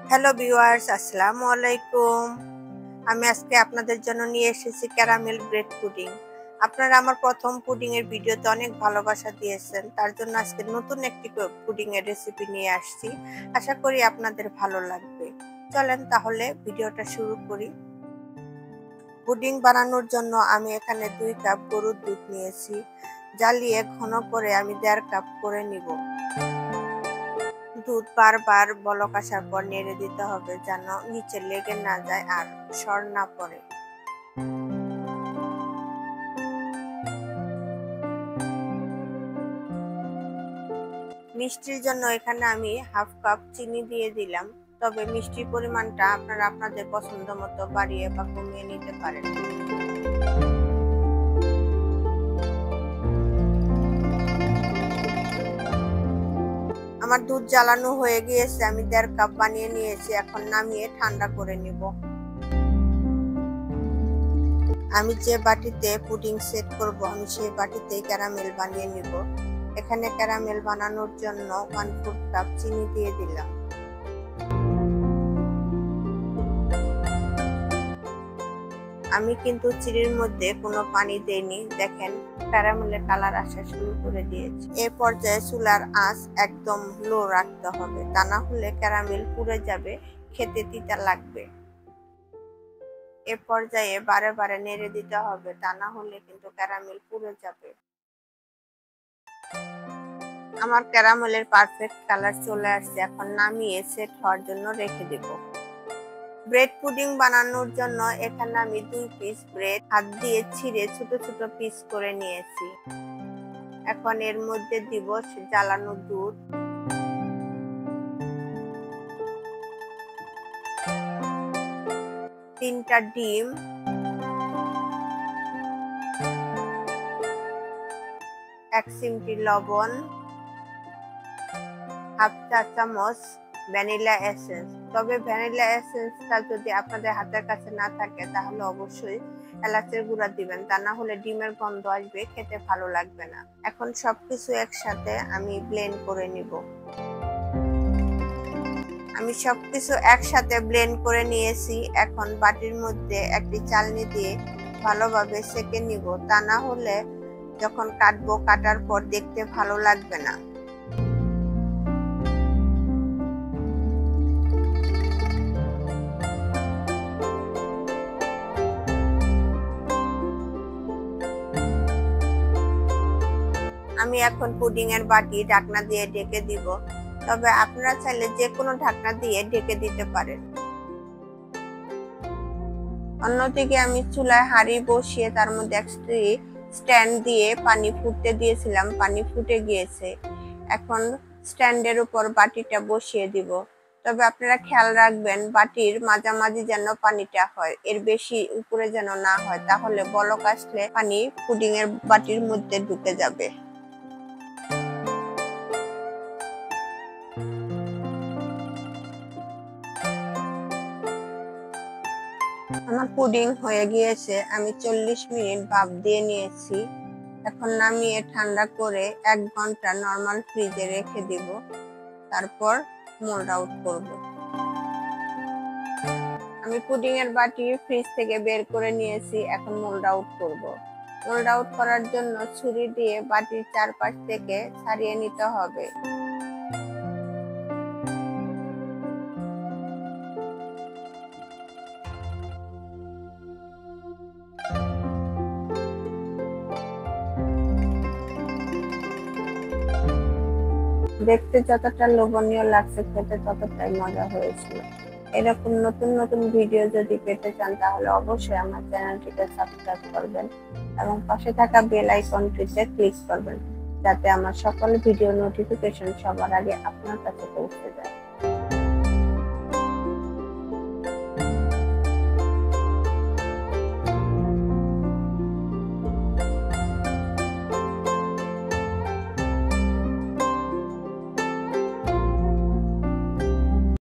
Hello viewers, আসসালামু আলাইকুম। আমি আজকে আপনাদের জন্য নিয়ে এসেছি ক্যারামেল ব্রেড পুডিং। আপনারা আমার প্রথম পুডিং এর ভিডিওতে অনেক ভালোবাসা দিয়েছেন, তার জন্য আজকে নতুন একটি পুডিং এর রেসিপি নিয়ে আসছি। আশা করি আপনাদের ভালো লাগবে। চলেন তাহলে ভিডিওটা শুরু করি। পুডিং বানানোর জন্য আমি এখানে 2 কাপ গরুর দুধ নিয়েছি। জ্বালিয়ে ঘন করে আমি 1.5 কাপ করে নিব। দুধ বারবার বলক আসার পর নেড়ে দিতে হবে যেন নিচে লেগে না যায় আর সর না পড়ে। মিষ্টির জন্য এখানে আমি 1/2 কাপ চিনি দিয়ে দিলাম, তবে মিষ্টির পরিমাণটা আপনারা আপনাদের পছন্দ মতো বাড়িয়ে বা কমিয়ে নিতে পারেন। আমার দুধ জ্বালানো হয়ে গিয়েছে, আমি 1.5 কাপ বানিয়ে নিয়েছি। এখন নামিয়ে ঠান্ডা করে নিব। আমি যে বাটিতে পুডিং সেট করব আমি সেই বাটিতেই ক্যারামেল বানিয়ে নিব। এখানে ক্যারামেল বানানোর জন্য 1/4 কাপ চিনি দিয়ে দিলাম। আমি কিন্তু চিনির মধ্যে কোনো পানি দেইনি। দেখেন ক্যারামেলের কালার আসা শুরু করে দিয়েছে। এই পর্যায়ে চুলার আঁচ একদম লো রাখতে হবে, তা না হলে ক্যারামেল পুড়ে যাবে, খেতে তিতা লাগবে। এ পর্যায়ে বারে বারে নেড়ে দিতে হবে, তা না হলে কিন্তু ক্যারামেল পুড়ে যাবে। আমার ক্যারামেলের পারফেক্ট কালার চলে আসছে। এখন নামিয়ে সেট হওয়ার জন্য রেখে দেব। ব্রেড পুডিং বানানোর জন্য এখানে আমি 2 পিস ব্রেড হাত দিয়ে ছিঁড়ে ছোট ছোট পিস করে নিয়েছি। এখন এর মধ্যে দিব জ্বালানো দুধ, তিনটা ডিম, 1 চিমটি লবণ, 1/2 চা চামচ ভ্যানিলা এসেন্স। তবে ভ্যানিলা এসেন্সটা যদি আপনাদের হাতের কাছে না থাকে তাহলে অবশ্যই এলাচের গুঁড়া দিবেন, তা না হলে ডিমের গন্ধ আসবে, খেতে ভালো লাগবে না। এখন সবকিছু একসাথে আমি ব্লেন্ড করে নিব। আমি সবকিছু একসাথে ব্লেন্ড করে নিয়েছি। এখন বাটির মধ্যে একটি চালনি দিয়ে ভালোভাবে সেঁকে নিব, তা না হলে যখন কাটবো কাটার পর দেখতে ভালো লাগবে না। আমি এখন পুডিং এর বাটি ঢাকনা দিয়ে ঢেকে দিব, তবে আপনারা চাইলে যে কোনো ঢাকনা দিয়ে ঢেকে দিতে পারেন। অন্যদিকে আমি চুলায় হাঁড়ি বসিয়ে তার মধ্যে একটি স্ট্যান্ড দিয়ে পানি ফুটতে দিয়েছিলাম। পানি ফুটে গিয়েছে। এখন স্ট্যান্ডের উপর বাটিটা বসিয়ে দিব, তবে আপনারা খেয়াল রাখবেন বাটির মাঝামাঝি যেন পানিটা হয়, এর বেশি উপরে যেন না হয়, তাহলে বলক আসলে পানি পুডিং এর বাটির মধ্যে ঢুকে যাবে। আমার পুডিং হয়ে গিয়েছে। আমি 40 মিনিট ভাপ দিয়ে নিয়েছি। এখন নামিয়ে ঠান্ডা করে 1 ঘন্টা নরমাল ফ্রিজে রেখে দিব, তারপর মোল্ড আউট করব। আমি পুডিং এর বাটি ফ্রিজ থেকে বের করে নিয়েছি। এখন মোল্ড আউট করব। মোল্ড আউট করার জন্য ছুরি দিয়ে বাটির চারপাশ থেকে ছাড়িয়ে নিতে হবে। দেখতে যতটা লোভনীয় লাগছে, খেতে ততটাই মজা হয়েছিল। এরকম নতুন নতুন ভিডিও যদি পেতে চান তাহলে অবশ্যই আমার চ্যানেলটিকে সাবস্ক্রাইব করবেন এবং পাশে থাকা বেল আইকনটিতে ক্লিক করবেন, যাতে আমার সকল ভিডিও নোটিফিকেশন সবার আগে আপনার কাছে পৌঁছে যায়।